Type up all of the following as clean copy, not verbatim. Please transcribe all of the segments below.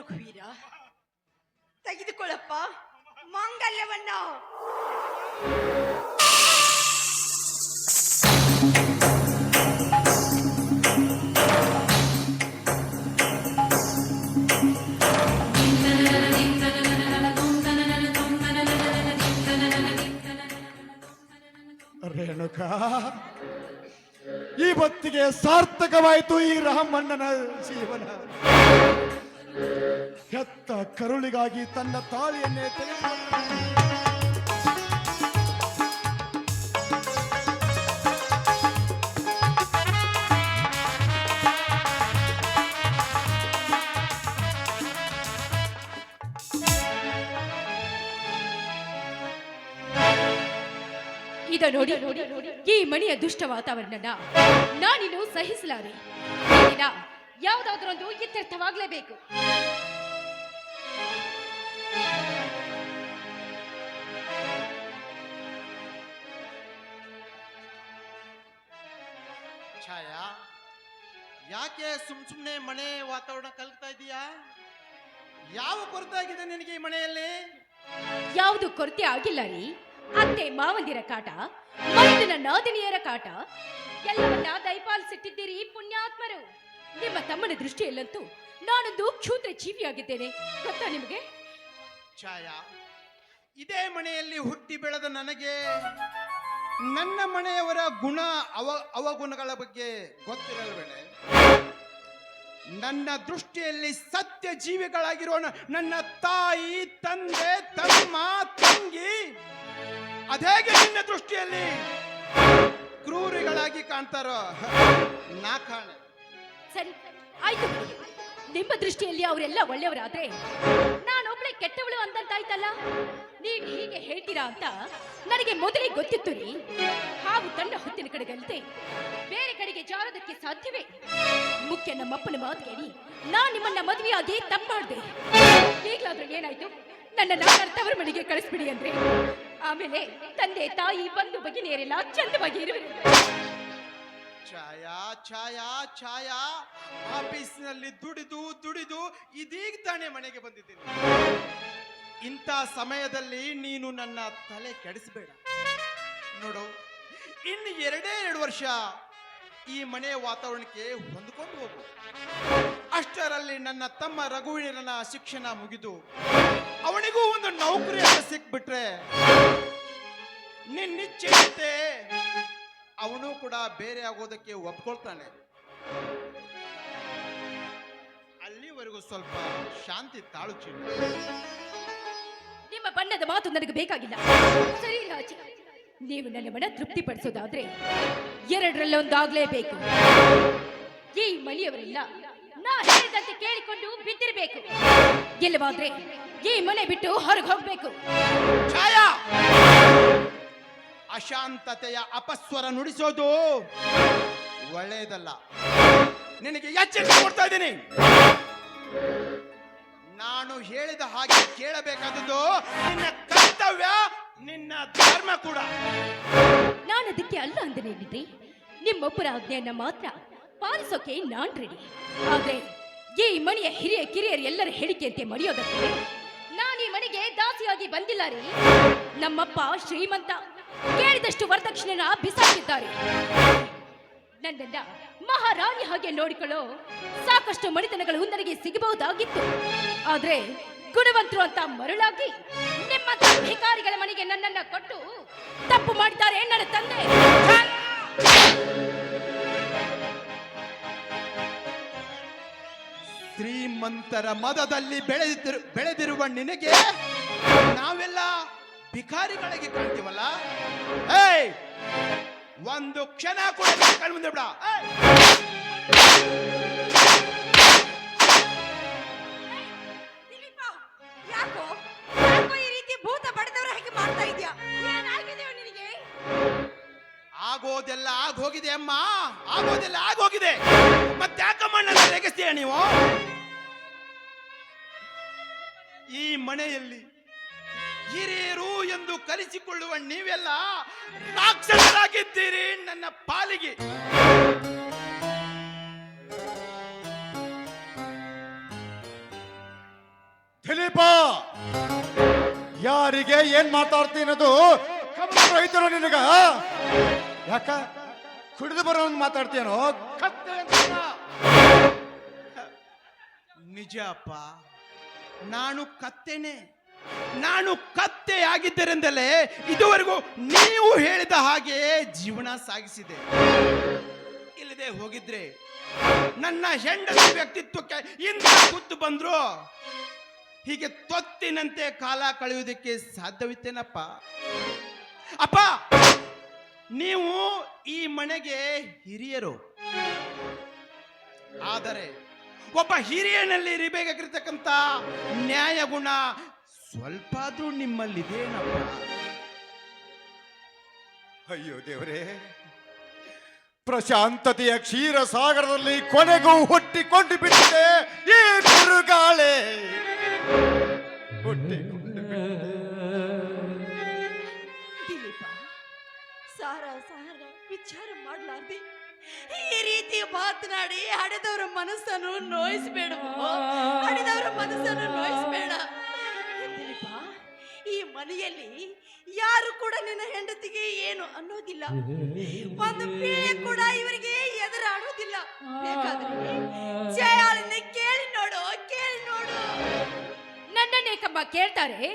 ರಘುವೀರ, ತೆಗೆದುಕೊಳ್ಳಪ್ಪ ಮಾಂಗಲ್ಯವನ್ನ. ರೇಣುಕಾ, ಈ ಹೊತ್ತಿಗೆ ಸಾರ್ಥಕವಾಯಿತು ಈ ರಾಮಣ್ಣನ ಜೀವನ. ಹೆತ್ತ ಕರುಳಿಗಾಗಿ ತನ್ನ ತಾಳಿಯನ್ನೇ ತೆಗೆದುಕೊಂಡು ಇದ ನೋಡಿ, ಈ ಮನೆಯ ದುಷ್ಟ ವಾತಾವರಣ ನಾನಿನ್ನು ಸಹಿಸಲಾರೆ. ಯಾವುದಾದ್ರೊಂದು ಇತ್ಯರ್ಥವಾಗಲೇಬೇಕು. ಛಾಯಾ, ಯಾಕೆ ಸುಮ್ನೆ ಮನೆ ವಾತಾವರಣ ಕಲ್ತಾ ಇದೀಯಾ? ಯಾವ ಕೊರತೆ ಆಗಿದೆ ನಿನಗೆ ಈ ಮನೆಯಲ್ಲಿ? ಯಾವುದು ಕೊರತೆ ಆಗಿಲ್ಲ ರೀ. ಅತ್ತೆ ಮಾವಂದಿರ ಕಾಟ, ಮೈದನ ನಾದಿನಿಯರ ಕಾಟ ಎಲ್ಲವನ್ನ ದಯಪಾಲಿಸಿಟ್ಟಿದ್ದೀರಿ ಪುಣ್ಯಾತ್ಮರು. ನಿಮ್ಮ ತಮ್ಮನ ದೃಷ್ಟಿಯಲ್ಲಂತೂ ನಾನೊಂದು ಕ್ಷೂದ್ರ ಜೀವಿಯಾಗಿದ್ದೇನೆ, ಗೊತ್ತಾ ನಿಮಗೆ? ಛಾಯಾ, ಇದೇ ಮನೆಯಲ್ಲಿ ಹುಟ್ಟಿ ಬೆಳೆದ ನನಗೆ ನನ್ನ ಮನೆಯವರ ಗುಣ ಅವಗುಣಗಳ ಬಗ್ಗೆ ಗೊತ್ತಿರಲ್ವೇನೆ? ನನ್ನ ದೃಷ್ಟಿಯಲ್ಲಿ ಸತ್ಯ ಜೀವಿಗಳಾಗಿರೋ ನನ್ನ ತಾಯಿ, ತಂದೆ, ತಮ್ಮ, ತಂಗಿ ಅದೇಗೆ ನಿನ್ನ ದೃಷ್ಟಿಯಲ್ಲಿ ಕ್ರೂರಿಗಳಾಗಿ ಕಾಣ್ತಾರೋ ನಾ ಕಾಣೆ. ಸರಿ ಆಯ್ತು, ನಿಮ್ಮ ದೃಷ್ಟಿಯಲ್ಲಿ ಅವರೆಲ್ಲ ಒಳ್ಳೆಯವರಾದ್ರೆ ನಾನೊಬ್ಳೆ ಕೆಟ್ಟವಳು ಅಂದಂತಾಯ್ತಲ್ಲ. ನೀವು ಹೀಗೆ ಹೇಳ್ತೀರಾ ಅಂತ ನನಗೆ ಮೊದಲೇ ಗೊತ್ತಿತ್ತು ರೀ. ಹಾವು ತನ್ನ ಹೊತ್ತಿನ ಕಡೆಗಂತೆ ಬೇರೆ ಕಡೆಗೆ ಜಾರೋದಕ್ಕೆ ಸಾಧ್ಯವೇ? ಮುಖ್ಯ ನಮ್ಮಪ್ಪನ ಮಾತು ಕೇಳಿ ನಾನ್ ನಿಮ್ಮನ್ನ ಮದುವೆಯಾಗಿ ತಪ್ಪಾಡ್ದೆ. ಈಗಲಾದ್ರೂ ಏನಾಯ್ತು? ನನ್ನ ತವರ ಮನೆಗೆ ಕಳಿಸ್ಬಿಡಿ ಅಂದ್ರೆ ಆಮೇಲೆ ತಂದೆ ತಾಯಿ ಬಂಧು ಭಗಿನಿಯರೆಲ್ಲ ಚಂದವಾಗಿ ಇರುವರು. ಛಾಯಾ ಛಾಯಾ ಛಾಯಾ, ಆಫೀಸ್ನಲ್ಲಿ ದುಡಿದು ಇದೀಗ ತಾನೇ ಮನೆಗೆ ಬಂದಿದ್ದೀನಿ. ಇಂಥ ಸಮಯದಲ್ಲಿ ನೀನು ನನ್ನ ತಲೆ ಕೆಡಿಸಬೇಡ. ನೋಡು, ಇನ್ನು 2 ವರ್ಷ ಈ ಮನೆಯ ವಾತಾವರಣಕ್ಕೆ ಹೊಂದಿಕೊಂಡು ಹೋಗು. ಅಷ್ಟರಲ್ಲಿ ನನ್ನ ತಮ್ಮ ರಘುವೀರನ ಶಿಕ್ಷಣ ಮುಗಿದು ಅವನಿಗೂ ಒಂದು ನೌಕರಿ ಅಂತ ಸಿಕ್ಬಿಟ್ರೆ ನಿನ್ನಿಚ್ಛೆ ಅವನು ಕೂಡ ಬೇರೆ ಆಗೋದಕ್ಕೆ ಒಪ್ಕೊಳ್ತಾನೆ. ಅಲ್ಲಿವರೆಗೂ ಸ್ವಲ್ಪ ಶಾಂತಿ ತಾಳು ಚಿನ್ನ. ನಿಮ್ಮ ಬಣ್ಣದ ಮಾತು ನನಗೆ ಬೇಕಾಗಿಲ್ಲ. ಸರಿ ರಾಜಿ, ನೀವು ನನ್ನ ಮನ ತೃಪ್ತಿಪಡಿಸೋದಾದ್ರೆ 2ರಲ್ಲೊಂದಾಗ್ಲೇಬೇಕು. ಈ ಮನೆಯವರೆಲ್ಲ ನಾ ಹೇಳಿದಂತೆ ಕೇಳಿಕೊಂಡು ಬಿದ್ದಿರಬೇಕು. ಇಲ್ಲವಾದ್ರೆ ಈ ಮನೆ ಬಿಟ್ಟು ಹೊರಗೆ ಹೋಗ್ಬೇಕು. ಛಾಯಾ, ಅಶಾಂತತೆಯ ಅಪಸ್ವರ ನುಡಿಸೋದು ಒಳ್ಳೆಯದಲ್ಲ. ನಿನಗೆ ಎಚ್ಚರಿಕೆ ಕೊಡ್ತಾ ಇದ್ದೀನಿ. ನಾನು ಹೇಳಿದ ಹಾಗೆ ಕೇಳಬೇಕಾದದ್ದು ನಿನ್ನ ಕರ್ತವ್ಯ, ನಿನ್ನ ಧರ್ಮ ಕೂಡ. ನಾನು ಅದಕ್ಕೆ ಅಲ್ಲ ಅಂದನೇನಿದ್ರಿ. ನಿಮ್ಮೊಬ್ಬರ ಆಜ್ಞೆಯನ್ನ ಮಾತ್ರ ಪಾಲಿಸೋಕೆ ನಾನ್ ರೆಡಿ. ಆದ್ರೆ ಈ ಮನೆಯ ಹಿರಿಯ ಕಿರಿಯರು ಎಲ್ಲರ ಹೇಳಿಕೆಯಂತೆ ಮರೆಯೋದಕ್ಕೆ ನಾನು ಈ ಮನೆಗೆ ದಾಸಿಯಾಗಿ ಬಂದಿಲ್ಲ ರೀ. ನಮ್ಮಪ್ಪ ಶ್ರೀಮಂತ, ಕೇಳಿದಷ್ಟು ವರದಕ್ಷಿಣೆನ ಬಿಸಾಕಿದ್ದಾರೆ. ನನ್ನನ್ನ ಮಹಾರಾಣಿ ಹಾಗೆ ನೋಡಿಕೊಳ್ಳೋ ಸಾಕಷ್ಟು ಮಣಿತನಗಳು ನನಗೆ ಸಿಗಬಹುದಾಗಿತ್ತು. ಆದ್ರೆ ಗುಣವಂತರು ಅಂತ ಮರಳಾಗಿ ನಿಮ್ಮ ಭಿಕಾರಿಗಳ ಮನೆಗೆ ನನ್ನನ್ನ ಕೊಟ್ಟು ತಪ್ಪು ಮಾಡಿದ್ದಾರೆ ನನ್ನ ತಂದೆ. ಶ್ರೀಮಂತರ ಮದದಲ್ಲಿ ಬೆಳೆದಿರುವ ನಿನಗೆ ನಾವೆಲ್ಲ ಭಿಕಾರಿಗಳಿಗೆ ಕಾಣ್ತೀವಲ್ಲ. ಏಯ್, ಒಂದು ಕ್ಷಣ ಕೂಡ ಕಣ್ಮುಂದೆ ಬಿಡ. ಯಾಕೋ ಈ ರೀತಿ ಭೂತ ಬಡದವರ ಹಾಗೆ ಮಾಡ್ತಾ ಇದ್ಯಾ? ಏನಾಗಿದೆ ನಿನಗೆ? ಆಗೋದೆಲ್ಲ ಆಗೋಗಿದೆ ಅಮ್ಮ, ಆಗೋದೆಲ್ಲ ಆಗೋಗಿದೆ. ಮತ್ತೆ ಯಾಕಮ್ಮ ನನ್ನ ರೇಗಿಸ್ತೀಯ ನೀವು? ಈ ಮನೆಯಲ್ಲಿ ಹಿರಿಯರು ಎಂದು ಕಲಿಸಿಕೊಳ್ಳುವ ನೀವೆಲ್ಲ ರಾಕ್ಷಸರಾಗಿದ್ದೀರಿ ನನ್ನ ಪಾಲಿಗೆ. ದಿಲೀಪ, ಯಾರಿಗೆ ಏನ್ ಮಾತಾಡ್ತೀನದು ರೈತರು ನಿನಗ? ಯಾಕ ಕುಡಿದು ಬರೋನ್ ಮಾತಾಡ್ತೀನೋ? ಕತ್ತೆ ಅಂತೀನ? ನಿಜ ಅಪ್ಪ, ನಾನು ಕತ್ತೆನೆ. ನಾನು ಕತ್ತೆ ಆಗಿದ್ದರಿಂದಲೇ ಇದುವರೆಗೂ ನೀವು ಹೇಳಿದ ಹಾಗೆ ಜೀವನ ಸಾಗಿಸಿದೆ. ಇಲ್ಲದೆ ಹೋಗಿದ್ರೆ ನನ್ನ ಹೆಂಡತಿ ವ್ಯಕ್ತಿತ್ವಕ್ಕೆ ಇಂಥ ಕುತ್ತು ಬಂದ್ರು ಹೀಗೆ ತೊತ್ತಿನಂತೆ ಕಾಲ ಕಳೆಯುವುದಕ್ಕೆ ಸಾಧ್ಯವಿತ್ತೇನಪ್ಪ? ಅಪ್ಪ, ನೀವು ಈ ಮನೆಗೆ ಹಿರಿಯರು. ಆದರೆ ಒಬ್ಬ ಹಿರಿಯನಲ್ಲಿ ಇರಬೇಕಾಗಿರ್ತಕ್ಕಂಥ ನ್ಯಾಯ ಗುಣ ಸ್ವಲ್ಪ ಆದ್ರೂ ನಿಮ್ಮಲ್ಲಿದೇನಪ್ಪ? ಅಯ್ಯೋ ದೇವರೇ, ಪ್ರಶಾಂತತೆಯ ಕ್ಷೀರ ಸಾಗರದಲ್ಲಿ ಕೊನೆಗೂ ಹುಟ್ಟಿಕೊಂಡು ಬಿಟ್ಟಿದೆ ಈ ಬಿರುಗಾಳೆ. ಹುಟ್ಟಿಕೊಂಡು ಬಿಟ್ಟಿದೆ. ದಿಲೀಪ, ಸಾರ ವಿಚಾರ ಮಾಡ್ಲಾರ್ದೆ ಈ ರೀತಿ ಮಾತನಾಡಿ ಹಡೆದವರ ಮನಸ್ಸನ್ನು ನೋಯಿಸ್ಬೇಡವೋ, ಹಡೆದವರ ಮನಸ್ಸನ್ನು ನೋಯಿಸ್ಬೇಡ. ದಿಲೀಪ, ಈ ಮನೆಯಲ್ಲಿ ಯಾರು ಕೂಡ ನಿನ್ನ ಹೆಂಡತಿಗೆ ಏನು ಅನ್ನೋದಿಲ್ಲ. ಒಂದು ಪೀಳೆ ಕೂಡ ಇವರಿಗೆ ಎದುರಾಡೋದಿಲ್ಲ. ಬೇಕಾದ್ರೆ ಜಯಾಳನ್ನ ಕೇಳಿ ನೋಡು, ಕೇಳಿ ನೋಡು. ನನ್ನನ್ನೇ ಕಮ್ಮ ಕೇಳ್ತಾರೆ,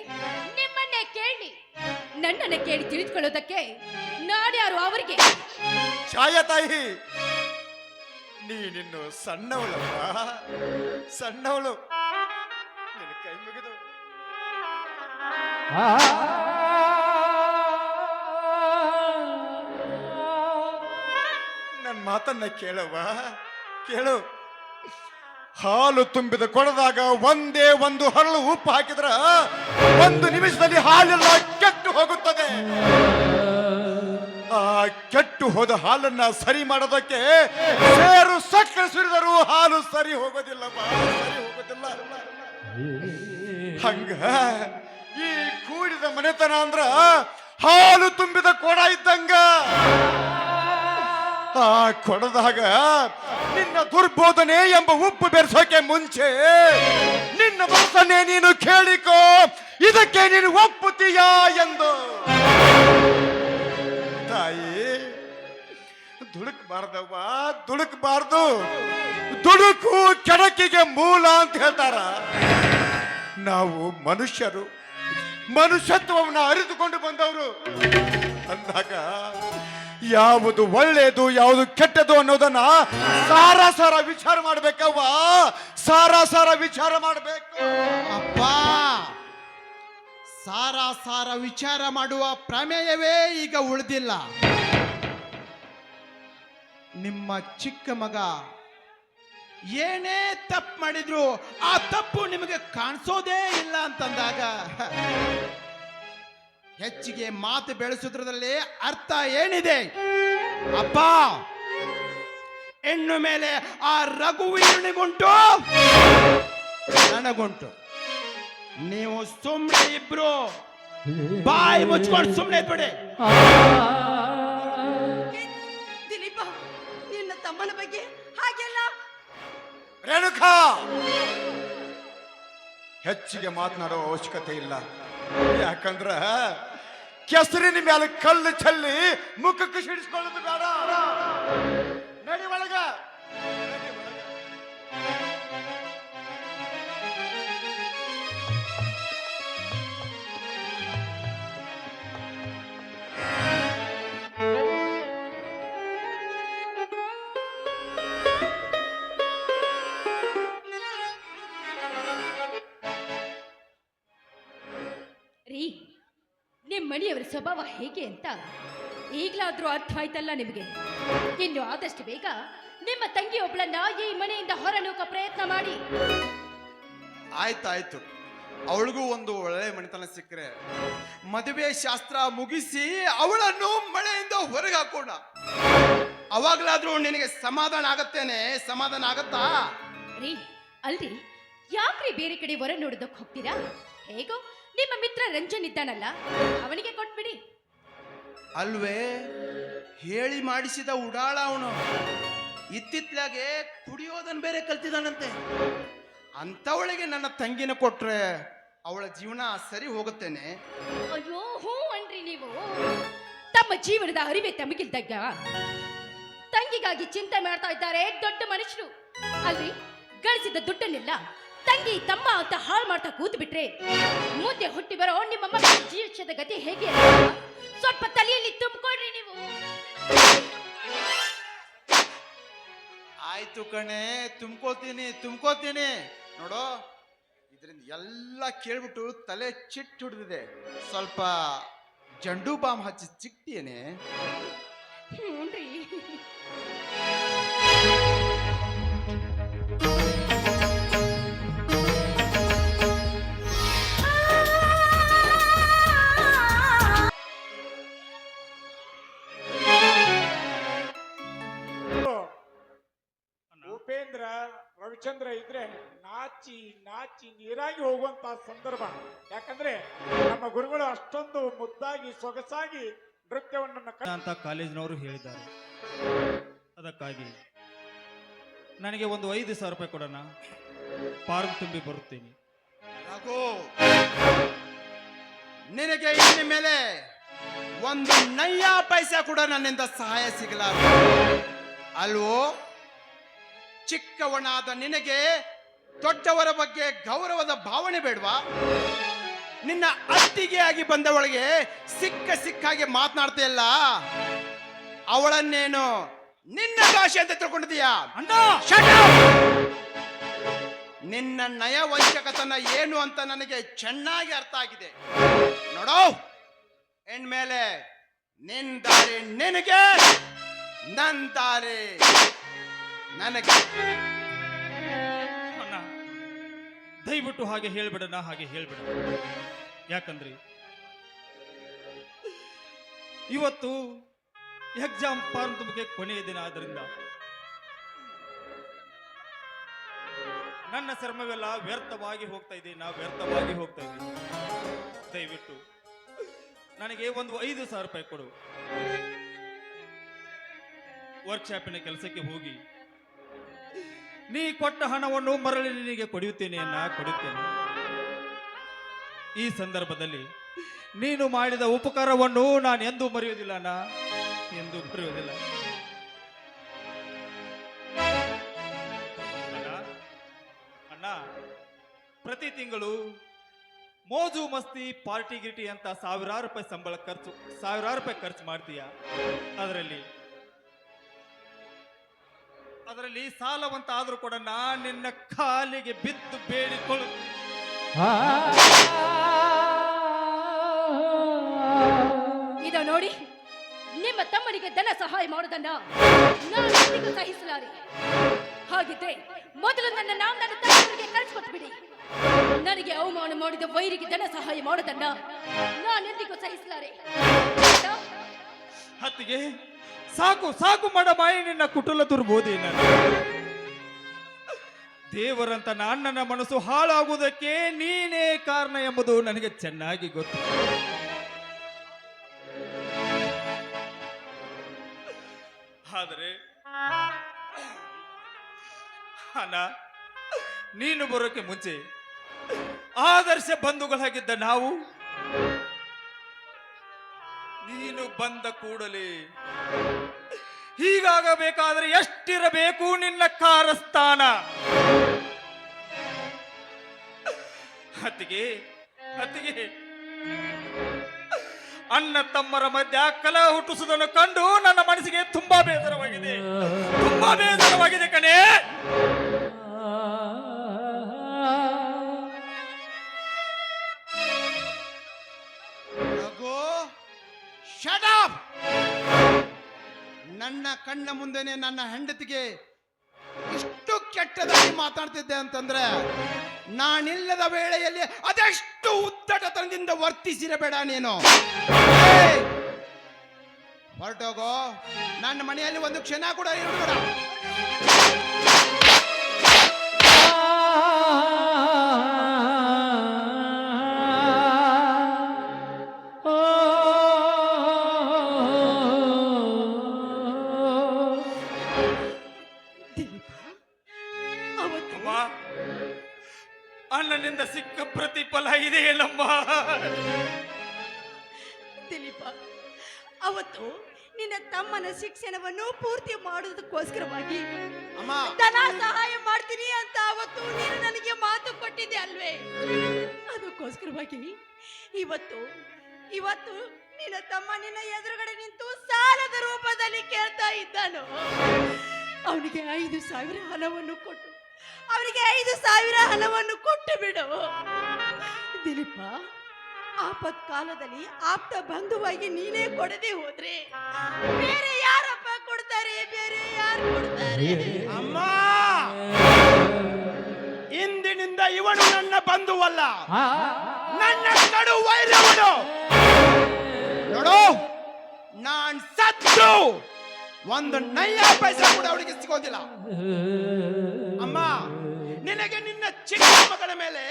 ನಿಮ್ಮನ್ನೇ ಕೇಳಿ. ನನ್ನನ್ನೇ ಕೇಳಿ ತಿಳಿದುಕೊಳ್ಳೋದಕ್ಕೆ ನಾಡ್ಯಾರು ಅವರಿಗೆ? ಛಾಯಾತಾಯಿ, ನೀನಿನ್ನು ಸಣ್ಣವಳಲ್ಲ, ಸಣ್ಣವಳು. ನಿನ್ನ ಕೈ ಮುಗಿದು ನನ್ನ ಮಾತನ್ನ ಕೇಳವ್ವ, ಕೇಳು. ಹಾಲು ತುಂಬಿದ ಕೊಡದಾಗ ಒಂದೇ ಒಂದು ಹರಳು ಉಪ್ಪು ಹಾಕಿದ್ರ 1 ನಿಮಿಷದಲ್ಲಿ ಹಾಲೆಲ್ಲ ಕೆಟ್ಟು ಹೋಗುತ್ತದೆ. ಆ ಕೆಟ್ಟು ಹೋದ ಹಾಲನ್ನ ಸರಿ ಮಾಡೋದಕ್ಕೆ ಸೇರು ಸಕ್ಕರೆ ಸುರಿದರೂ ಹಾಲು ಸರಿ ಹೋಗೋದಿಲ್ಲ, ಸರಿ ಹೋಗೋದಿಲ್ಲ. ಹಂಗ ಈ ಕೂಡಿದ ಮನೆತನ ಅಂದ್ರ ಹಾಲು ತುಂಬಿದ ಕೊಡ ಇದ್ದಂಗ. ಆ ಕೊಡದಾಗ ನಿನ್ನ ದುರ್ಬೋಧನೆ ಎಂಬ ಉಪ್ಪು ಬೆರೆಸೋಕೆ ಮುಂಚೆ ನಿನ್ನ ಮನಸ್ಸನ್ನೇ ನೀನು ಕೇಳಿಕೋ, ಇದಕ್ಕೆ ನೀನು ಒಪ್ಪುತ್ತೀಯಾ ಎಂದು. ತಾಯಿ, ದುಡುಕ್ಬಾರ್ದವ್ವ, ದುಡುಕ್ಬಾರ್ದು. ದುಡುಕು ಕೆಡಕಿಗೆ ಮೂಲ ಅಂತ ಹೇಳ್ತಾರ. ನಾವು ಮನುಷ್ಯರು, ಮನುಷ್ಯತ್ವವನ್ನ ಅರಿತುಕೊಂಡು ಬಂದವರು ಅಂದಾಗ ಯಾವುದು ಒಳ್ಳೆಯದು ಯಾವುದು ಕೆಟ್ಟದು ಅನ್ನೋದನ್ನ ಸಾರ ವಿಚಾರ ಮಾಡ್ಬೇಕವ್ವ, ಸಾರ ವಿಚಾರ ಮಾಡ್ಬೇಕು. ಅಪ್ಪ, ಸಾರ ವಿಚಾರ ಮಾಡುವ ಪ್ರಮೇಯವೇ ಈಗ ಉಳಿದಿಲ್ಲ. ನಿಮ್ಮ ಚಿಕ್ಕ ಮಗ ಏನೇ ತಪ್ಪು ಮಾಡಿದ್ರು ಆ ತಪ್ಪು ನಿಮಗೆ ಕಾಣಿಸೋದೇ ಇಲ್ಲ ಅಂತಂದಾಗ ಹೆಚ್ಚಿಗೆ ಮಾತು ಬೆಳೆಸೋದ್ರದಲ್ಲಿ ಅರ್ಥ ಏನಿದೆ? ಅಪ್ಪ, ಹೆಣ್ಣು ಮೇಲೆ ಆ ರಘುವೀರನಿಗುಂಟು, ನನಗುಂಟು. ನೀವು ಸುಮ್ಮನೆ ಇಬ್ರು ಬಾಯಿ ಮುಚ್ಕೊಂಡು ಸುಮ್ಮನೆ ಇದ್ಬಿಡಿ. ದಿಲೀಪ, ನಿನ್ನ ತಮ್ಮನ ಬಗ್ಗೆ ಹಾಗೆಲ್ಲ ರೇಣುಕಾ, ಹೆಚ್ಚಿಗೆ ಮಾತನಾಡೋ ಅವಶ್ಯಕತೆ ಇಲ್ಲ. ಯಾಕಂದ್ರ ಕೆಸರಿನ ಮೇಲೆ ಕಲ್ಲು ಚೆಲ್ಲಿ ಮುಖಕ್ಕೆ ಸಿಡಿಸ್ಕೊಳ್ಳೋದು ಬೇಡ. ನಡಿ ಒಳಗ. ರೀ, ನಿಮ್ಮ ಮನೆಯವರ ಸ್ವಭಾವ ಹೇಗೆ ಅಂತ ಈಗಲಾದ್ರೂ ಅರ್ಥ ಆಯ್ತಲ್ಲ ನಿಮಗೆ? ಇನ್ನು ಆದಷ್ಟು ಬೇಗ ನಿಮ್ಮ ತಂಗಿ ಒಬ್ಳನ್ನ ಈ ಮನೆಯಿಂದ ಹೊರನೂಕ ಪ್ರಯತ್ನ ಮಾಡಿ. ಆಯ್ತಾಯ್ತು, ಅವಳಿಗೂ ಒಂದು ಒಳ್ಳೆ ಮನೆತನ ಸಿಕ್ಕರೆ ಮದುವೆ ಶಾಸ್ತ್ರ ಮುಗಿಸಿ ಅವಳನ್ನು ಮಳೆಯಿಂದ ಹೊರಗೆ ಹಾಕೋಣ. ಅವಾಗ್ಲಾದ್ರೂ ನಿನಗೆ ಸಮಾಧಾನ ಆಗತ್ತೇನೆ? ಸಮಾಧಾನ ಆಗತ್ತಾ? ರೀ, ಅಲ್ರಿ, ಯಾಕ್ರಿ ಬೇರೆ ಕಡೆ ಹೊರ ನೋಡೋದಕ್ಕೆ ಹೋಗ್ತೀರಾ? ಹೇಗೋ ನಿಮ್ಮ ಮಿತ್ರ ರಂಜನ್ ಇದ್ದಾನಲ್ಲ, ಅವನಿಗೆ ಕೊಟ್ಬಿಡಿ. ಅಲ್ವೇ, ಹೇಳಿ ಮಾಡಿಸಿದ ಉಡಾಳ ಅವನು. ಇತ್ತಿತ್ಲಾಗೆ ಕುಡಿಯೋದನ್ ಬೇರೆ ಕಲ್ತಿದ್ದಾನಂತೆ. ಅಂತವಳಿಗೆ ನನ್ನ ತಂಗಿನ ಕೊಟ್ರೆ ಅವಳ ಜೀವನ ಸರಿ ಹೋಗುತ್ತೇನೆ. ಅಯ್ಯೋ ಹೂ ಅನ್ರಿ ನೀವು. ತಮ್ಮ ಜೀವನದ ಅರಿವೇ ತಮಗಿಲ್ದಾಗ ತಂಗಿಗಾಗಿ ಚಿಂತೆ ಮಾಡ್ತಾ ಇದ್ದಾರೆ ದೊಡ್ಡ ಮನುಷ್ಯರು. ಅಲ್ಲಿ ಗಳಿಸಿದ ದುಡ್ಡನ್ನೆಲ್ಲ ತಂಗಿ ತಮ್ಮ ಅಂತ ಹಾಳು ಮಾಡ್ತಾ ಕೂತು ಬಿಟ್ರೆ ಮುಂದೆ ಹುಟ್ಟಿ ಬರೋ ನಿಮ್ಮ ಮಕ್ಕಳ ಜೀವಿತದ ಗತಿ ಹೇಗೆ ಅಲ್ವಾ? ಸ್ವಲ್ಪ ತಲೆಯಲ್ಲಿ ತುಂಬಿಕೊಡ್ರಿ ನೀವು. ಆಯ್ತು ಕಣೆ, ತುಂಬ್ಕೋತೀನಿ ನೋಡೋ. ಇದರಿಂದ ಎಲ್ಲ ಕೇಳ್ಬಿಟ್ಟು ತಲೆ ಚಿಟ್ಟು ಹಿಡಿದಿದೆ. ಸ್ವಲ್ಪ ಜಂಡು ಬಾಂಬ್ ಹಚ್ಚಿ ಚಿಕ್ತಿಯೇನೆ. ಹ್ಞೂನ್ರಿ. ಉಪೇಂದ್ರ ರವಿಚಂದ್ರ ಇದ್ರೆ ನಾಚಿ ನಾಚಿ ನೀರಾಗಿ ಹೋಗುವಂತ ಸಂದರ್ಭ. ಯಾಕಂದ್ರೆ ನಮ್ಮ ಗುರುಗಳು ಅಷ್ಟೊಂದು ಮುದ್ದಾಗಿ ಸೊಗಸಾಗಿ ನೃತ್ಯವನ್ನು ಅಂತ ಕಾಲೇಜಿನವರು ಹೇಳಿದ್ದಾರೆ. ಅದಕ್ಕಾಗಿ ನನಗೆ ಒಂದು 5,000 ರೂಪಾಯಿ ಕೊಡೋಣ, ಫಾರ್ಮ್ ತುಂಬಿ ಬರುತ್ತೇನೆ. ರಘು, ನಿನಗೆ ಇನ್ನು ಮೇಲೆ ಒಂದು ನಯ್ಯ ಪೈಸೆ ಕೂಡ ನನ್ನಿಂದ ಸಹಾಯ ಸಿಗಲಾರ ಅಲ್ವೋ? ಚಿಕ್ಕವನಾದ ನಿನಗೆ ದೊಡ್ಡವರ ಬಗ್ಗೆ ಗೌರವದ ಭಾವನೆ ಬೇಡವಾ? ನಿನ್ನ ಅತ್ತಿಗೆ ಆಗಿ ಬಂದವಳಿಗೆ ಸಿಕ್ಕಾಗಿ ಮಾತನಾಡ್ತೀಯಲ್ಲ, ಅವಳನ್ನೇನು ನಿನ್ನ ಭಾಷೆ ಅಂತ ತಿಳ್ಕೊಂಡಿದೀಯಾ? ನಿನ್ನ ನಯವಂಚಕತನ ಏನು ಅಂತ ನನಗೆ ಚೆನ್ನಾಗಿ ಅರ್ಥ ಆಗಿದೆ. ನೋಡೋ, ಇನ್ಮೇಲೆ ನಿನ್ ದಾರಿ ನಿನಗೆ, ನನ್ ದಾರಿ ನನಗೆ. ಅಣ್ಣ, ದಯವಿಟ್ಟು ಹಾಗೆ ಹೇಳ್ಬಿಡಣ, ಹಾಗೆ ಹೇಳ್ಬಿಡ. ಯಾಕಂದ್ರೆ ಇವತ್ತು ಎಕ್ಸಾಮ್ ಫಾರ್ಮ್ ತುಂಬಕ್ಕೆ ಕೊನೆಯ ದಿನ ಆದ್ರಿಂದ ನನ್ನ ಶ್ರಮವೆಲ್ಲ ವ್ಯರ್ಥವಾಗಿ ಹೋಗ್ತಾ ಇದೆ. ದಯವಿಟ್ಟು ನನಗೆ ಒಂದು 5,000 ರೂಪಾಯಿ ಕೊಡು. ವರ್ಕ್ಶಾಪಿನ ಕೆಲಸಕ್ಕೆ ಹೋಗಿ ನೀ ಕೊಟ್ಟ ಹಣವನ್ನು ಮರಳಿ ನಿನಗೆ ಕೊಡುತ್ತೇನೆ. ಈ ಸಂದರ್ಭದಲ್ಲಿ ನೀನು ಮಾಡಿದ ಉಪಕಾರವನ್ನು ನಾನು ಎಂದೂ ಮರೆಯುವುದಿಲ್ಲ ಅಣ್ಣ, ಪ್ರತಿ ತಿಂಗಳು ಮೋಜು ಮಸ್ತಿ ಪಾರ್ಟಿ ಗಿಟಿ ಅಂತ ಸಾವಿರಾರು ರೂಪಾಯಿ ಖರ್ಚು ಮಾಡ್ತೀಯ. ಅದರಲ್ಲಿ ಸಾಲವಂತ ಆದ್ರೂ ಕೂಡ ನಾನು ನಿನ್ನ ಕಾಲಿಗೆ ಬಿದ್ದು ಬೇಡಿಕೊಳ್ಳು. ಇದ ನೋಡಿ, ನಿಮ್ಮ ತಮ್ಮನಿಗೆ ಧನ ಸಹಾಯ ಮಾಡೋದನ್ನ ನಾನು ಎಂದಿಗೂ ಸಹಿಸಲಾರೆ. ಹಾಗಿದ್ರೆ ಮೊದಲು ನನ್ನ ತಮ್ಮನಿಗೆ ಕಳಿಸ್ಕೊಟ್ಬಿಡಿ. ನನಗೆ ಅವಮಾನ ಮಾಡಿದ ವೈರಿಗೆ ಧನ ಸಹಾಯ ಮಾಡೋದನ್ನ ನಾನು ಎಂದಿಗೂ ಸಹಿಸಲಾರೆ. ಹತ್ತಿಗೆ ಸಾಕು ಮಾಡಬಾಯಿ, ನಿನ್ನ ಕುಟುಲ ದುರ್ಬೋಧಿ. ದೇವರಂತ ನನ್ನ ಮನಸ್ಸು ಹಾಳಾಗುವುದಕ್ಕೆ ನೀನೇ ಕಾರಣ ಎಂಬುದು ನನಗೆ ಚೆನ್ನಾಗಿ ಗೊತ್ತು. ಆದರೆ ಅಣ್ಣ, ನೀನು ಬರೋಕೆ ಮುಂಚೆ ಆದರ್ಶ ಬಂಧುಗಳಾಗಿದ್ದ ನಾವು ನೀನು ಬಂದ ಕೂಡಲೇ ಹೀಗಾಗಬೇಕಾದ್ರೆ ಎಷ್ಟಿರಬೇಕು ನಿನ್ನ ಕಾರಸ್ಥಾನ? ಅತ್ತಿಗೆ ಅಣ್ಣ ತಮ್ಮರ ಮಧ್ಯ ಕಲಹ ಹುಟ್ಟಿಸುವುದನ್ನು ಕಂಡು ನನ್ನ ಮನಸ್ಸಿಗೆ ತುಂಬಾ ಬೇಸರವಾಗಿದೆ ಕಣೆ. ನನ್ನ ಕಣ್ಣ ಮುಂದೆನೆ ನನ್ನ ಹೆಂಡತಿಗೆ ಇಷ್ಟು ಕೆಟ್ಟದಾಗಿ ಮಾತಾಡ್ತಿದ್ದೆ ಅಂತಂದ್ರೆ ನಾನಿಲ್ಲದ ವೇಳೆಯಲ್ಲಿ ಅದೆಷ್ಟು ಉದ್ದಟತನದಿಂದ ವರ್ತಿಸಿರಬೇಡ ನೀನು. ಹೊರಟೋಗೋ, ನನ್ನ ಮನೆಯಲ್ಲಿ ಒಂದು ಕ್ಷಣ ಕೂಡ ಇರಬೇಡ. ಅಣ್ಣನಿಂದ ಸಿಕ್ಕ ಪ್ರತಿಫಲ ಇದೆಯೇನಮ್ಮ? ದಿಲೀಪ, ಅವತ್ತು ನಿನ್ನ ತಮ್ಮನ ಶಿಕ್ಷಣವನ್ನು ಪೂರ್ತಿ ಮಾಡುವುದಕ್ಕೋಸ್ಕರವಾಗಿ ಅಮ್ಮ ಧನ ಸಹಾಯ ಮಾಡ್ತೀನಿ ಅಂತ ಅವತ್ತು ನೀನು ನನಗೆ ಮಾತು ಕೊಟ್ಟಿದ್ದೆ ಅಲ್ವೇ? ಅದಕ್ಕೋಸ್ಕರವಾಗಿ ಇವತ್ತು ನಿನ್ನ ತಮ್ಮ ನಿನ್ನ ಎದುರುಗಡೆ ನಿಂತು ಸಾಲದ ರೂಪದಲ್ಲಿ ಕೇಳ್ತಾ ಇದ್ದಾನು. ಅವನಿಗೆ 5,000 ಹಣವನ್ನು ಕೊಟ್ಟು ಬಿಡು ದಿಲೀಪ. ಆಪತ್ ಕಾಲದಲ್ಲಿ ಆಪ್ತ ಬಂಧುವಾಗಿ ನೀನೇ ಕೊಡದೆ ಹೋದ್ರೆ ಬೇರೆ ಯಾರಪ್ಪ ಕೊಡ್ತಾರೆ? ಅಮ್ಮ, ಇಂದಿನಿಂದ ಇವನು ನನ್ನ ಬಂಧುವಲ್ಲ, ನನ್ನ ಕಡು ವೈರವನು. ನೋಡು, ನಾನ್ ಸತ್ತು ಒಂದು ನಯ್ಯ ಪೈಸೆ ಕೂಡ ಅವಳಿಗೆ ಸಿಗೋದಿಲ್ಲ. ಅಮ್ಮ, ನಿನಗೆ ನಿನ್ನ ಚಿಕ್ಕ ಮಗಳ ಮೇಲೆ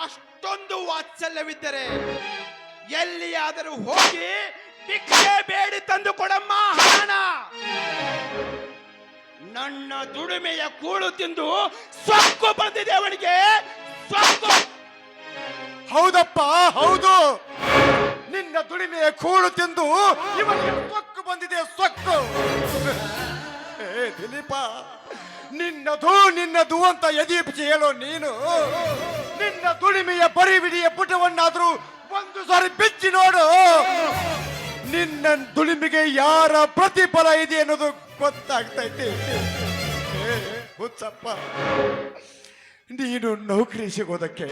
ಅಷ್ಟೊಂದು ವಾತ್ಸಲ್ಯವಿದ್ದರೆ ಎಲ್ಲಿಯಾದರೂ ಹೋಗಿ ಭಿಕ್ಷೆ ಬೇಡಿ ತಂದು ಕೊಡಮ್ಮ ಹಣ. ನನ್ನ ದುಡಿಮೆಯ ಕೂಳು ತಿಂದು ಸೊಕ್ಕು ಬಂದಿದೆ ಅವನಿಗೆ, ಸೊಕ್ಕು. ಹೌದಪ್ಪ, ಹೌದು. ನಿನ್ನ ದುಡಿಮೆಯ ಕೂಳು ತಿಂದು ಇವನಿಗೆ ಸೊಕ್ಕು ಬಂದಿದೆ, ಸೊಕ್ಕು. ಏ ದಿಲೀಪ, ನಿನ್ನದು ಅಂತ ಎದೀಪಿಸಿ ಹೇಳೋ ನೀನು. ನಿನ್ನ ದುಡಿಮೆಯ ಬರಿಬಿಡಿಯ ಪುಟವನ್ನಾದ್ರೂ ಒಂದು ಸಾರಿ ಬಿಚ್ಚಿ ನೋಡು. ನಿನ್ನ ದುಡಿಮೆಗೆ ಯಾರ ಪ್ರತಿಫಲ ಇದೆ ಅನ್ನೋದು ಗೊತ್ತಾಗ್ತೈತಿ. ಹುಚ್ಚಪ್ಪ, ನೀನು ನೌಕರಿ ಸಿಗೋದಕ್ಕೆ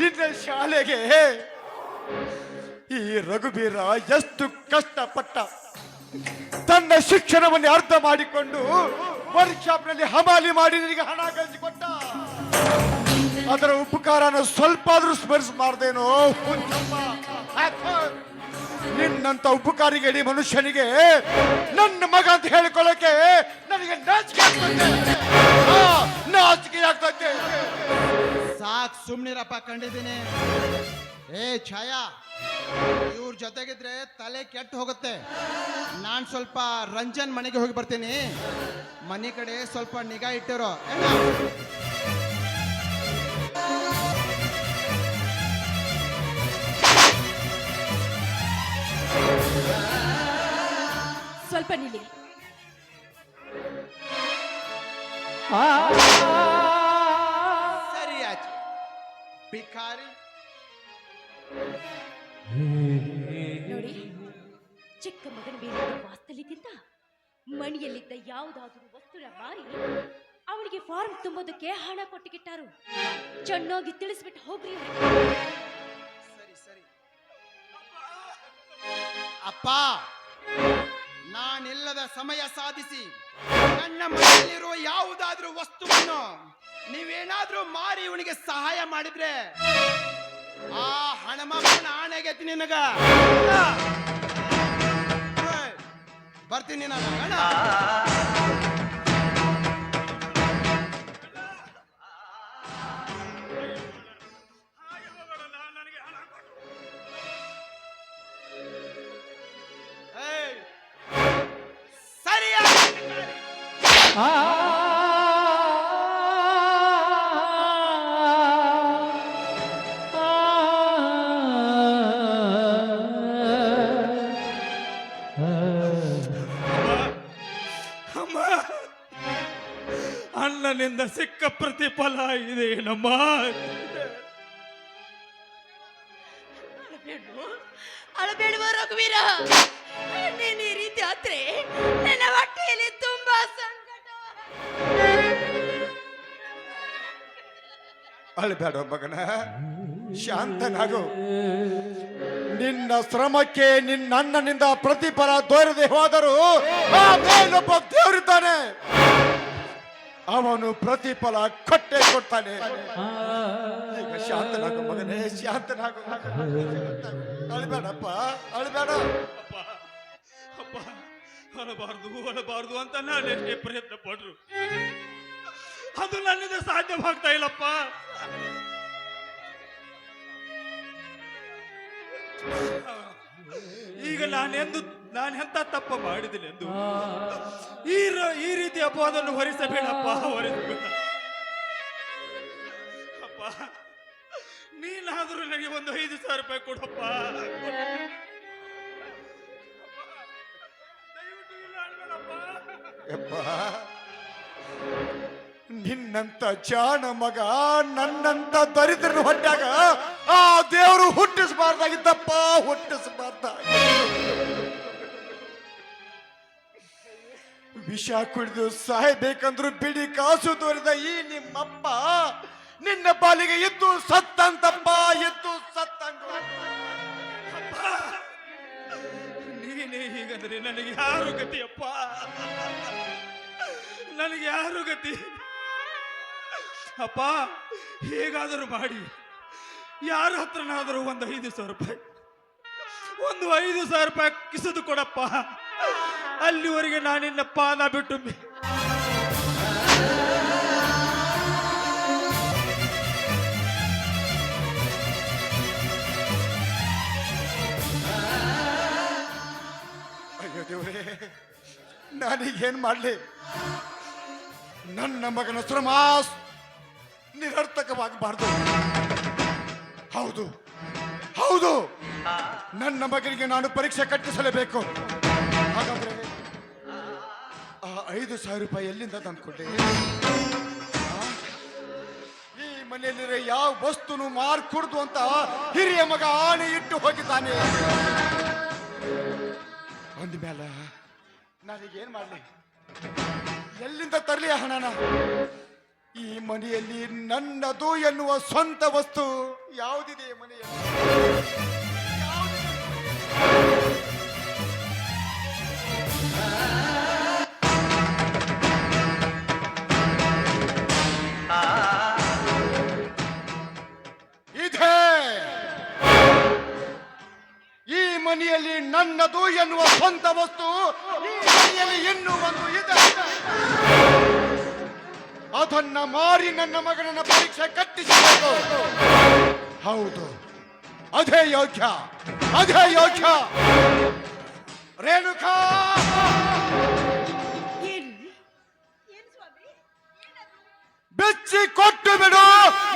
ನಿನ್ನ ಶಾಲೆಗೆ ಈ ರಘುಬೀರ ಎಷ್ಟು ಕಷ್ಟಪಟ್ಟ. ತನ್ನ ಶಿಕ್ಷಣವನ್ನು ಅರ್ಥ ಮಾಡಿಕೊಂಡು ವರ್ಕ್ಶಾಪ್ನಲ್ಲಿ ಹಮಾಲಿ ಮಾಡಿ ನಿನಗೆ ಹಣ ಕಳಿಸಿಕೊಟ್ಟ. ಅದರ ಉಪಕಾರನ ಸ್ವಲ್ಪ ಆದ್ರೂ ಸ್ಮರಿಸಬಾರ್ದೇನೋ ಹುಚ್ಚಪ್ಪ. ನಿನ್ನಂತ ಉಪಕಾರಿಗಡಿ ಮನುಷ್ಯನಿಗೆ ನನ್ನ ಮಗ ಅಂತ ಹೇಳಿಕೊಳ್ಳಕ್ಕೆ ನನಗೆ ನಾಚಿಕೆ ಆಗ್ತೈತೆ. ಸಾಕ್, ಸುಮ್ನಿರಪ್ಪ, ಕಂಡಿದ್ದೀನಿ. ಏ ಛಾಯಾ, ಇವ್ರ ಜೊತೆಗಿದ್ರೆ ತಲೆ ಕೆಟ್ಟು ಹೋಗುತ್ತೆ. ನಾನ್ ಸ್ವಲ್ಪ ರಂಜನ್ ಮನೆಗೆ ಹೋಗಿ ಬರ್ತೀನಿ. ಮನೆ ಕಡೆ ಸ್ವಲ್ಪ ನಿಗಾ ಇಟ್ಟಿರೋ. ಸ್ವಲ್ಪ ನಿಲ್ಲಿ. ಸರಿ ಆಚೆ ಭಿಕಾರಿ. ನೋಡಿ, ಚಿಕ್ಕ ಮಗನ ಮೇಲಿದ್ದ ವಾಸ್ತಲ್ಯಕ್ಕಿಂತ ಮಣಿಯಲ್ಲಿದ್ದ ಯಾವುದಾದರೂ ವಸ್ತುನ ಮಾರಿ ಅವನಿಗೆ ಫಾರ್ಮ್ ತುಂಬೋದಕ್ಕೆ ಹಣ ಕೊಟ್ಟಿಗಿಟ್ಟಾರು. ಚೆನ್ನಾಗಿ ತಿಳಿಸ್ಬಿಟ್ಟು ಹೋಗ್ರಿ. ಸರಿ ಸರಿ ಅಪ್ಪ, ನಾನಿಲ್ಲದ ಸಮಯ ಸಾಧಿಸಿ ನನ್ನ ಮನೆಯಲ್ಲಿರುವ ಯಾವುದಾದ್ರೂ ವಸ್ತುವನ್ನು ನೀವೇನಾದ್ರೂ ಮಾರಿ ಇವನಿಗೆ ಸಹಾಯ ಮಾಡಿದ್ರೆ ಆ ಹಣಮಪ್ಪನ ಆಣೆಗೆತ್ತಿ ನಿನಗ. ಬರ್ತೀನಿ ನಾನು. ಅಣ್ಣನಿಂದ ಸಿಕ್ಕ ಪ್ರತಿಫಲ ಇದೆ ನಮ್ಮ. ಅಳಬೇಡುವ ರಘುವೀರ, ನೀನು ಈ ರೀತಿ ಆದ್ರೆ ನನ್ನ ಹೊಟ್ಟೆಯಲ್ಲಿ ತುಂಬಾ ಸಂಕಟ. ಅಳಬೇಡ ಮಗನ, ಶಾಂತನಾಗು. ನಿನ್ನ ಶ್ರಮಕ್ಕೆ ನಿನ್ನ ಅಣ್ಣನಿಂದ ಪ್ರತಿಫಲ ದೊರೆದೇ ಹೋದರೂ ಆ ಮೇಲೊಬ್ಬ ದೇವರಿದ್ದಾನೆ. ಅವನು ಪ್ರತಿಫಲ ಕೊಟ್ಟೆ ಕೊಡ್ತಾನೆ. ಈಗ ಶಾಂತನಾಗು ಮಗನೇ, ಶಾಂತನಾಗು. ಅಳಬೇಡಪ್ಪ, ಅಳಬೇಡ. ಅಪ್ಪ, ಅಳಬಾರ್ದು ಅಂತ ನಾನು ಎಷ್ಟೇ ಪ್ರಯತ್ನ ಪಟ್ರು ಅದು ನನ್ನಿಂದ ಸಾಧ್ಯವಾಗ್ತಾ ಇಲ್ಲಪ್ಪ. ಈಗ ನಾನೆಂತ ತಪ್ಪ ಮಾಡಿದ್ದೀನಿ ಎಂದು ಈ ರೀತಿ ಅಪವಾದವನ್ನು ಹೊರಿಸಬೇಡಪ್ಪ, ಹೊರಿಸಬೇಡ. ಅಪ್ಪ, ನೀನಾದರೂ ನನಗೆ ಒಂದು 5,000 ರೂಪಾಯಿ ಕೊಡಪ್ಪ. ದಯವಿಟ್ಟು ಇಲ್ಲ ಅನ್ಬೇಡಪ್ಪ. ಯಪ್ಪ, ನಿನ್ನಂತ ಜಾಣ ಮಗ ನನ್ನಂತ ದರಿದ್ರನ ಹೊಟ್ಟಾಗ ಆ ದೇವರು ಹುಟ್ಟಿಸಬಾರ್ದಾಗಿದ್ದಪ್ಪ, ವಿಷ ಕುಡಿದು ಸಾಯ್ಬೇಕಂದ್ರು ಬಿಡಿ ಕಾಸು ತೋರಿದ ಈ ನಿಮ್ಮಪ್ಪ ನಿನ್ನ ಪಾಲಿಗೆ ಇದ್ದು ಸತ್ತಂತಪ್ಪ, ಇದ್ದು ಸತ್ತಂಗ. ನೀನೇ ಹೀಗಂದ್ರೆ ನನಗೆ ಯಾರು ಗತಿಯಪ್ಪ, ನನಗೆ ಯಾರು ಗತಿ? ಅಪ್ಪ, ಹೇಗಾದರೂ ಮಾಡಿ ಯಾರ ಹತ್ರನಾದರೂ ಒಂದು 5,000 ರೂಪಾಯಿ, ಒಂದು 5,000 ರೂಪಾಯಿ ಕಿಸಿದು ಕೊಡಪ್ಪ. ಅಲ್ಲಿವರೆಗೆ ನಾನಿನ್ನ ಪಾದ ಬಿಟ್ಟು ಅಯ್ಯೋ ದೇವರೇ, ನಾನೀಗೇನ್ ಮಾಡ್ಲಿ? ನನ್ನ ಮಗನ ಶ್ರಮ ನಿರರ್ಥಕವಾಗಬಾರ್ದು. ಹೌದು ಹೌದು, ನನ್ನ ಮಗನಿಗೆ ನಾನು ಪರೀಕ್ಷೆ ಕಟ್ಟಿಸಲೇಬೇಕು. ಹಾಗಾದ್ರೆ ಆ 5,000 ರೂಪಾಯಿ ಎಲ್ಲಿಂದ ತಂದ್ಕೊಂಡೆ? ಈ ಮನೆಯಲ್ಲಿರೋ ಯಾವ ವಸ್ತುನು ಮಾರ್ಕೂಡ್ದು ಅಂತ ಹಿರಿಯ ಮಗ ಆಣೆ ಇಟ್ಟು ಹೋಗಿದ್ದಾನೆ. ಅಂದ್ಮೇಲೆ ನಾನೀಗೇನ್ ಮಾಡ್ಲಿ? ಎಲ್ಲಿಂದ ತರಲಿ ಹಣನ? ಈ ಮನೆಯಲ್ಲಿ ನನ್ನದು ಎನ್ನುವ ಸ್ವಂತ ವಸ್ತು ಯಾವುದಿದೆ ಮನೆಯಲ್ಲಿ? ಇದೆ. ಈ ಮನೆಯಲ್ಲಿ ನನ್ನದು ಎನ್ನುವ ಸ್ವಂತ ವಸ್ತು ಈ ಮನೆಯಲ್ಲಿ ಇನ್ನೂ ಒಂದು ಇದೆ. ಅದನ್ನ ಮಾರಿ ನನ್ನ ಮಗನನ್ನ ಪರೀಕ್ಷೆ ಕಟ್ಟಿಸಬೇಕು. ಹೌದು, ಅದೇ ಯೋಗ್ಯ, ಅದೇ ಯೋಗ್ಯ. ರೇಣುಕಾ, ಬೆಚ್ಚಿ ಕೊಟ್ಟು ಬಿಡು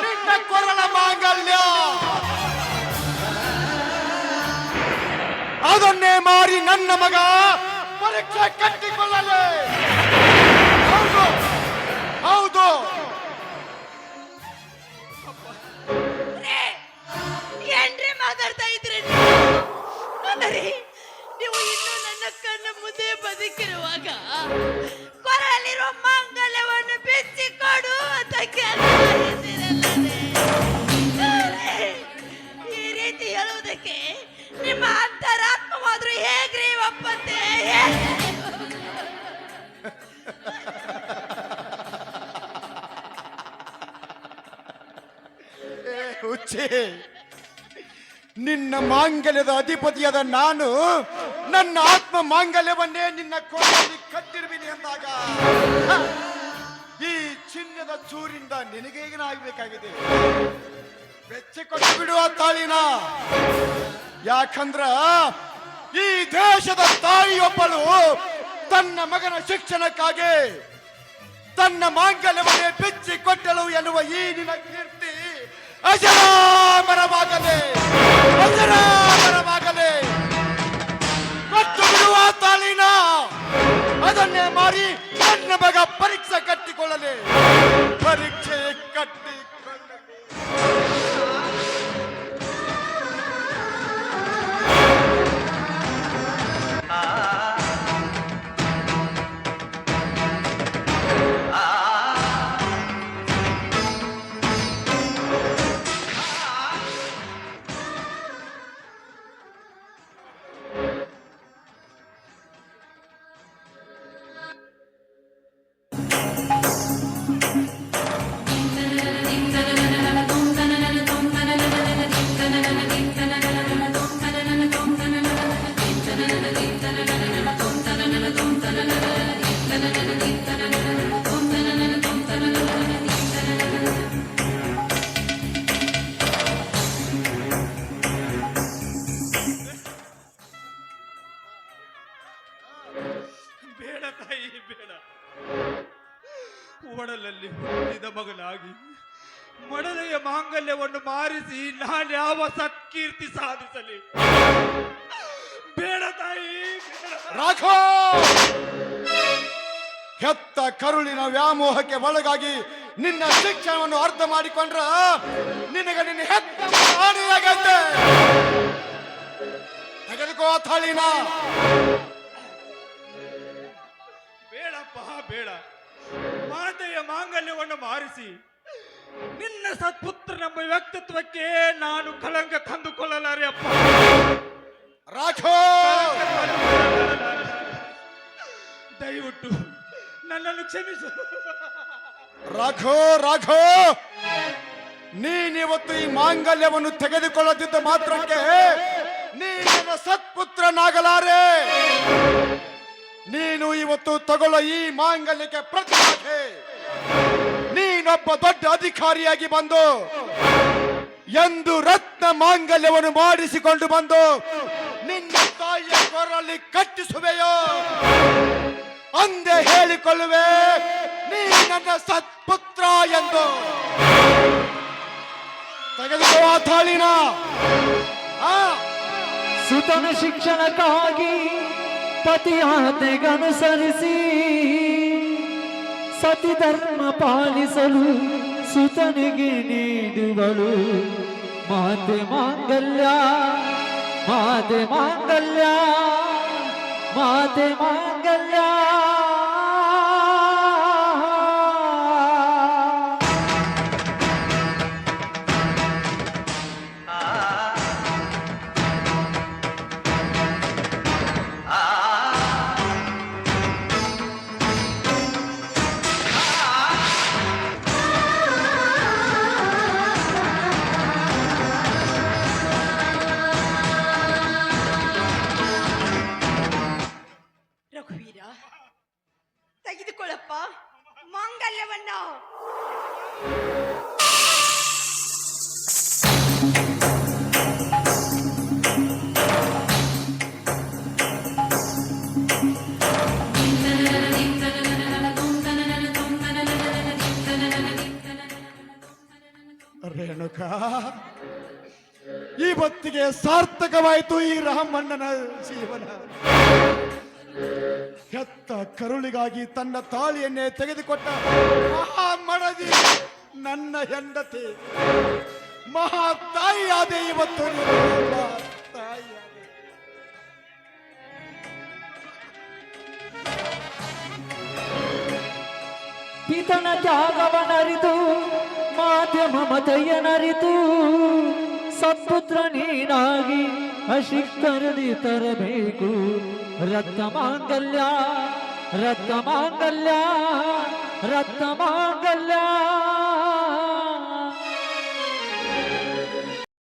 ನಿನ್ನ ಕೊರಳ ಮಾಂಗಲ್ಯ. ಅದನ್ನೇ ಮಾರಿ ನನ್ನ ಮಗ ಪರೀಕ್ಷೆ ಕಟ್ಟಿಕೊಳ್ಳಲಿ. ಹೌದು ಹೌದು. ಏನ್ರಿ ಮಾತಾಡ್ತಾ ಇದ್ರಿ? ನೀವು ಇನ್ನೂ ನನ್ನ ಕಣ್ಣ ಮುಂದೆ ಬದುಕಿರುವಾಗ ಕೊರಳಿರುವ ಮಾಂಗಲ್ಯವನ್ನು ಬಿಚ್ಚಿಕೊಡು ಅಂತ ಕೇಳಿದ್ದೀರಲ್ಲದೆ? ಈ ರೀತಿ ಹೇಳುವುದಕ್ಕೆ ನಿಮ್ಮ ಅಂತರಾತ್ಮವಾದ್ರೂ ಹೇಗ್ರಿ ಒಪ್ಪತ್ತೆ? ಹುಚ್ಚಿ, ನಿನ್ನ ಮಾಂಗಲ್ಯದ ಅಧಿಪತಿಯಾದ ನಾನು ನನ್ನ ಆತ್ಮ ಮಾಂಗಲ್ಯವನ್ನೇ ನಿನ್ನ ಕೋಣೆಯಲ್ಲಿ ಕಟ್ಟಿರುವಿನಿ ಅಂದಾಗ ಈ ಚಿನ್ನದ ಚೂರಿಂದ ನಿನಗೆ ಏನಾಗಬೇಕಾಗಿದೆ? ಬೆಚ್ಚಿಕೊಟ್ಟು ಬಿಡುವ ತಾಳಿನ. ಯಾಕಂದ್ರ ಈ ದೇಶದ ತಾಯಿಯೊಬ್ಬಳು ತನ್ನ ಮಗನ ಶಿಕ್ಷಣಕ್ಕಾಗಿ ತನ್ನ ಮಾಂಗಲ್ಯವನ್ನೇ ಬಿಚ್ಚಿಕೊಟ್ಟಳು ಎನ್ನುವ ಈ ನಿನ್ನ ಕೀರ್ತಿ ಅಜರಾಮರವಾಗಲೇ, ಅಜರಾಮರವಾಗಲೇ. ಕೊಟ್ಟು ಬಿಡುವ ತಾಳಿನ. ಅದನ್ನೇ ಮಾರಿ ನನ್ನ ಮಗ ಪರೀಕ್ಷೆ ಕಟ್ಟಿಕೊಳ್ಳಲಿ, ಪರೀಕ್ಷೆ ಕಟ್ಟಿಕೊಳ್ಳಲಿ. ಬೇಡ ತಾಯಿ, ಬೇಡ. ಒಡಲಲ್ಲಿ ಹುಟ್ಟಿದ ಮಗನಾಗಿ ಮಡಲೆಯ ಮಾತೆಯ ಮಾಂಗಲ್ಯವನ್ನು ಮಾರಿಸಿ ನಾನು ಯಾವ ಸತ್ಕೀರ್ತಿ ಸಾಧಿಸಲಿ? ಬೇಡ ತಾಯಿ, ಬೇಡ. ರಾಘೋ, ಹೆತ್ತ ಕರುಳಿನ ವ್ಯಾಮೋಹಕ್ಕೆ ಒಳಗಾಗಿ ನಿನ್ನ ಶಿಕ್ಷಣವನ್ನು ಅರ್ಥ ಮಾಡಿಕೊಂಡ್ರ ನಿನಗೆ ನಿನ್ನ ಹೆತ್ತ ಹಾನಿಯಾಗತ್ತೆ. ತೆಗೆದುಕೋ ಆ ಥಾಳಿನ. ಬೇಡಪ್ಪ, ಬೇಡ. ಮಾತೆಯ ಮಾಂಗಲ್ಯವನ್ನು ಮಾರಿಸಿ ನಿನ್ನ ಸತ್ಪುತ್ರನೆಂಬ ವ್ಯಕ್ತಿತ್ವಕ್ಕೆ ನಾನು ಕಳಂಕ ತಂದುಕೊಳ್ಳಲಾರೆ ಅಪ್ಪ. ರಾಘೋ, ದಯವಿಟ್ಟು ನನ್ನನ್ನು ಕ್ಷಮಿಸು. ರಾಘೋ, ರಾಘೋ, ನೀನಿವತ್ತು ಈ ಮಾಂಗಲ್ಯವನ್ನು ತೆಗೆದುಕೊಳ್ಳದಿದ್ದ ಮಾತ್ರಕ್ಕೆ ನೀನ ಸತ್ಪುತ್ರನಾಗಲಾರೆ. ನೀನು ಇವತ್ತು ತಗೊಳ್ಳೋ ಈ ಮಾಂಗಲ್ಯಕ್ಕೆ ಪ್ರತಿಯಾಗಿ ನೀನೊಬ್ಬ ದೊಡ್ಡ ಅಧಿಕಾರಿಯಾಗಿ ಬಂದು ಎಂದು ರತ್ನ ಮಾಂಗಲ್ಯವನ್ನು ಮಾಡಿಸಿಕೊಂಡು ಬಂದು ನಿನ್ನ ತಾಯಿಯ ಕೊರಳಲ್ಲಿ ಕಟ್ಟಿಸುವೆಯೋ ಅಂದೇ ಹೇಳಿಕೊಳ್ಳುವೆ ನೀ ನನ್ನ ಸತ್ಪುತ್ರ ಎಂದು. ತೆಗೆದುಕೋ ಆ ಥಾಳಿನ. ಸುತನ ಶಿಕ್ಷಣಕ್ಕಾಗಿ ಪತಿಯಾಜ್ಞೆಗನುಸರಿಸಿ ಸತಿ ಧರ್ಮ ಪಾಲಿಸಲು ಸುತನಿಗೆ ನೀಡುವಳು ಮಾತೆ ಮಾಂಗಲ್ಯ, ಮಾತೆ ಮಾಂಗಲ್ಯ, ಮಾತೆ ಮಾಂಗಲ್ಯ. ರಘುವೀರ, ತೆಗೆದುಕೊಳ್ಳಪ್ಪ ಮಾಂಗಲ್ಯವನ್ನ. ರೇಣುಕಾ, ಇವತ್ತಿಗೆ ಸಾರ್ಥಕವಾಯಿತು ಈ ರಾಮಣ್ಣನ ಜೀವನ. ಹೆತ್ತ ಕರುಳಿಗಾಗಿ ತನ್ನ ತಾಳಿಯನ್ನೇ ತೆಗೆದುಕೊಟ್ಟ ಮಹಾ ಮಡದಿ ನನ್ನ ಹೆಂಡತಿ ಮಹಾ ತಾಯಿಯಾದೆ. ಇವತ್ತು ನೀನು ಮಹಾ ತಾಯಿಯಾದೆ. ಪಿತನ ತ್ಯಾಗವನರಿತು ಮಾತೆ ಮಮತೆಯನರಿತು ಸತ್ಪುತ್ರ ನೀನಾಗಿ ಅಶಿಕ್ಕರದಿ ತರಬೇಕು ರತ್ನ ಮಾಂಗಲ್ಯ, ರತ್ನ ಮಾಂಗಲ್ಯ, ರತ್ನ ಮಾಂಗಲ್ಯ.